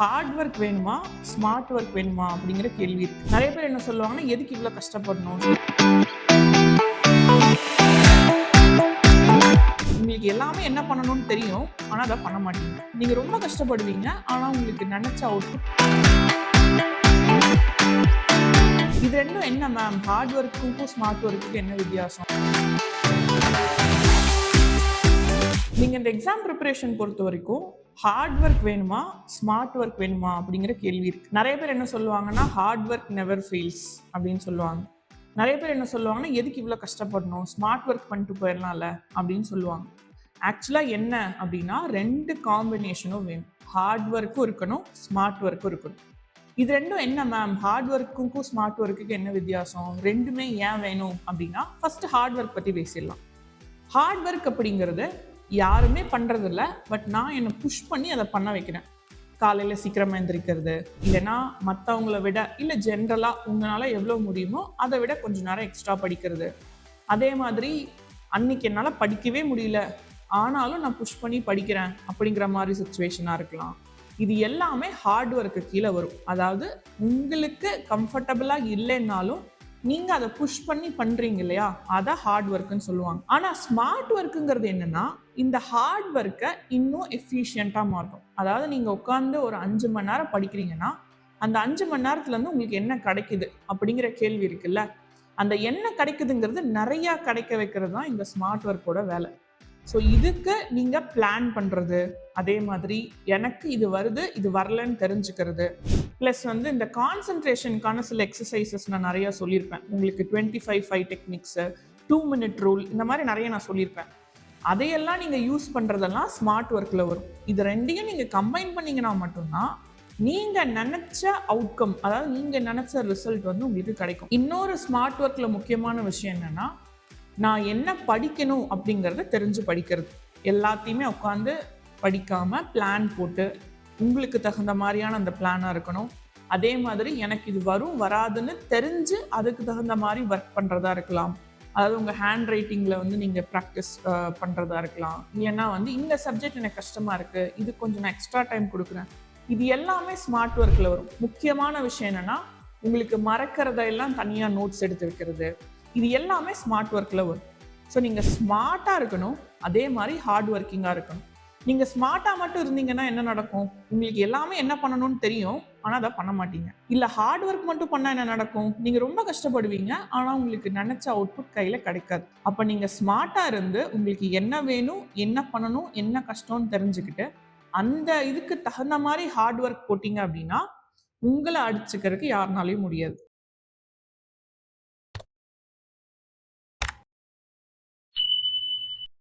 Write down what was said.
Hard work வேணுமா? Smart work வேணுமா? அப்படிங்கிற கேள்வி இருக்கு. நெறைய பேர் என்ன சொல்லுவாங்கன்னா, எதுக்கு இவ்ளோ கஷ்டப்படணும்? உங்களுக்கு எல்லாமே என்ன பண்ணணும்னு தெரியும். ஆனா அத பண்ண மாட்டீங்க. நீங்க ரொம்ப கஷ்டப்படுவீங்க. ஆனா உங்களுக்கு நெனச்ச அவுட்புட் இது 2ம் என்ன மேம்? ஹார்ட் ஒர்க்குக்கும் ஸ்மார்ட் ஒர்க்குக்கும் என்ன வித்தியாசம்? நீங்க இந்த எக்ஸாம் ப்ரிப்பரேஷன் பொறுத்தவரைக்கும் ஹார்ட் ஒர்க் வேணுமா? ஸ்மார்ட் ஒர்க் வேணுமா? அப்படிங்கிற கேள்வி இருக்கு. நெறைய பேர் என்ன சொல்லுவாங்கன்னா, ஹார்ட் ஒர்க் நெவர் ஃபெயில்ஸ் அப்படின்னு சொல்லுவாங்க. நெறைய பேர் என்ன சொல்லுவாங்கன்னா, எதுக்கு இவ்ளோ கஷ்டப்படணும்? ஸ்மார்ட் ஒர்க் பண்ணிட்டு போயிரலாம்ல அப்படின்னு சொல்லுவாங்க. ஆக்சுவலா என்ன அப்படின்னா 2 காம்பினேஷனும் வேணும். ஹார்ட் ஒர்க்கும் இருக்கணும், ஸ்மார்ட் ஒர்க்கும் இருக்கணும். இது 2ம் என்ன மேம்? ஹார்ட் ஒர்க்குக்கும் ஸ்மார்ட் ஒர்க்குக்கும் என்ன வித்தியாசம்? 2மே ஏன் வேணும் அப்படின்னா, ஃபர்ஸ்ட் ஹார்ட் ஒர்க் பத்தி பேசிடலாம். ஹார்ட் ஒர்க் அப்படிங்கிறது யாருமே பண்றதில்ல. பட் நான் என்ன புஷ் பண்ணி அதை பண்ண வைக்கிறேன். காலையில சீக்கிரமா எந்திரிக்கிறது, இல்லைன்னா மற்றவங்கள விட இல்லை ஜென்ரலா உங்களால எவ்வளோ முடியுமோ அதை விட கொஞ்சம் நேரம் எக்ஸ்ட்ரா படிக்கிறது. அதே மாதிரி அன்னைக்கு என்னால் படிக்கவே முடியல, ஆனாலும் நான் புஷ் பண்ணி படிக்கிறேன் அப்படிங்கிற மாதிரி சுச்சுவேஷனாக இருக்கலாம். இது எல்லாமே ஹார்ட் ஒர்க்கு கீழே வரும். அதாவது உங்களுக்கு கம்ஃபர்டபுளாக இல்லைன்னாலும் நீங்க அதை புஷ் பண்ணி பண்றீங்க இல்லையா, அதை ஹார்ட் ஒர்க்குன்னு சொல்லுவாங்க. ஆனா ஸ்மார்ட் ஒர்க்குங்கிறது என்னன்னா, இந்த ஹார்ட் ஒர்க்கை இன்னும் எஃபிஷியண்டா மாற்றும். அதாவது நீங்க உட்காந்து ஒரு 5 மணி நேரம் படிக்கிறீங்கன்னா, அந்த 5 மணி நேரத்துல இருந்து உங்களுக்கு என்ன கிடைக்குது அப்படிங்கிற கேள்வி இருக்குல்ல, அந்த என்ன கிடைக்குதுங்கிறது நிறைய கிடைக்க வைக்கிறது தான் இந்த ஸ்மார்ட் ஒர்க்கோட வேலை. ஸோ இதுக்கு நீங்க பிளான் பண்றது, அதே மாதிரி எனக்கு இது வருது இது வரலன்னு தெரிஞ்சுக்கிறது, ப்ளஸ் வந்து இந்த கான்சன்ட்ரேஷனுக்கான சில எக்ஸசைசஸ் நான் நிறைய சொல்லியிருப்பேன். உங்களுக்கு 25-5 டெக்னிக்ஸு, 2 மினிட் ரூல், இந்த மாதிரி நிறைய நான் சொல்லியிருப்பேன். அதையெல்லாம் நீங்கள் யூஸ் பண்ணுறதெல்லாம் ஸ்மார்ட் ஒர்க்கில் வரும். இது 2யும் நீங்கள் கம்பைன் பண்ணிங்கன்னா மட்டும்தான் நீங்கள் நினச்ச அவுட்கம், அதாவது நீங்கள் நினச்ச ரிசல்ட் வந்து உங்களுக்கு கிடைக்கும். இன்னொரு ஸ்மார்ட் ஒர்க்கில் முக்கியமான விஷயம் என்னென்னா, நான் என்ன படிக்கணும் அப்படிங்கிறத தெரிஞ்சு படிக்கிறது. எல்லாத்தையுமே உட்காந்து படிக்காமல் பிளான் போட்டு உங்களுக்கு தகுந்த மாதிரியான அந்த பிளானாக இருக்கணும். அதே மாதிரி எனக்கு இது வரும் வராதுன்னு தெரிஞ்சு அதுக்கு தகுந்த மாதிரி ஒர்க் பண்ணுறதா இருக்கலாம். அதாவது உங்கள் ஹேண்ட் ரைட்டிங்கில் வந்து நீங்கள் ப்ராக்டிஸ் பண்ணுறதா இருக்கலாம். இல்லைன்னா வந்து இந்த சப்ஜெக்ட் எனக்கு கஷ்டமாக இருக்குது, இது கொஞ்சம் நான் எக்ஸ்ட்ரா டைம் கொடுக்குறேன். இது எல்லாமே ஸ்மார்ட் ஒர்க்கில் வரும். முக்கியமான விஷயம் என்னென்னா, உங்களுக்கு மறக்கிறதெல்லாம் தனியாக நோட்ஸ் எடுத்து வைக்கிறது, இது எல்லாமே ஸ்மார்ட் ஒர்க்கில் வரும். ஸோ நீங்கள் ஸ்மார்ட்டாக இருக்கணும், அதே மாதிரி ஹார்ட் ஒர்க்கிங்காக இருக்கணும். நீங்கள் ஸ்மார்ட்டாக மட்டும் இருந்தீங்கன்னா என்ன நடக்கும்? உங்களுக்கு எல்லாமே என்ன பண்ணணும்னு தெரியும், ஆனால் அதை பண்ண மாட்டீங்க. இல்லை ஹார்ட் ஒர்க் மட்டும் பண்ணால் என்ன நடக்கும்? நீங்கள் ரொம்ப கஷ்டப்படுவீங்க, ஆனால் உங்களுக்கு நினச்ச அவுட்புட் கையில் கிடைக்காது. அப்போ நீங்கள் ஸ்மார்ட்டாக இருந்து உங்களுக்கு என்ன வேணும், என்ன பண்ணணும், என்ன கஷ்டம்னு தெரிஞ்சுக்கிட்டு அந்த இதுக்கு தகுந்த மாதிரி ஹார்ட் ஒர்க் போட்டிங்க அப்படின்னா உங்களை அடிச்சுக்கிறதுக்கு யாருனாலையும் முடியாது.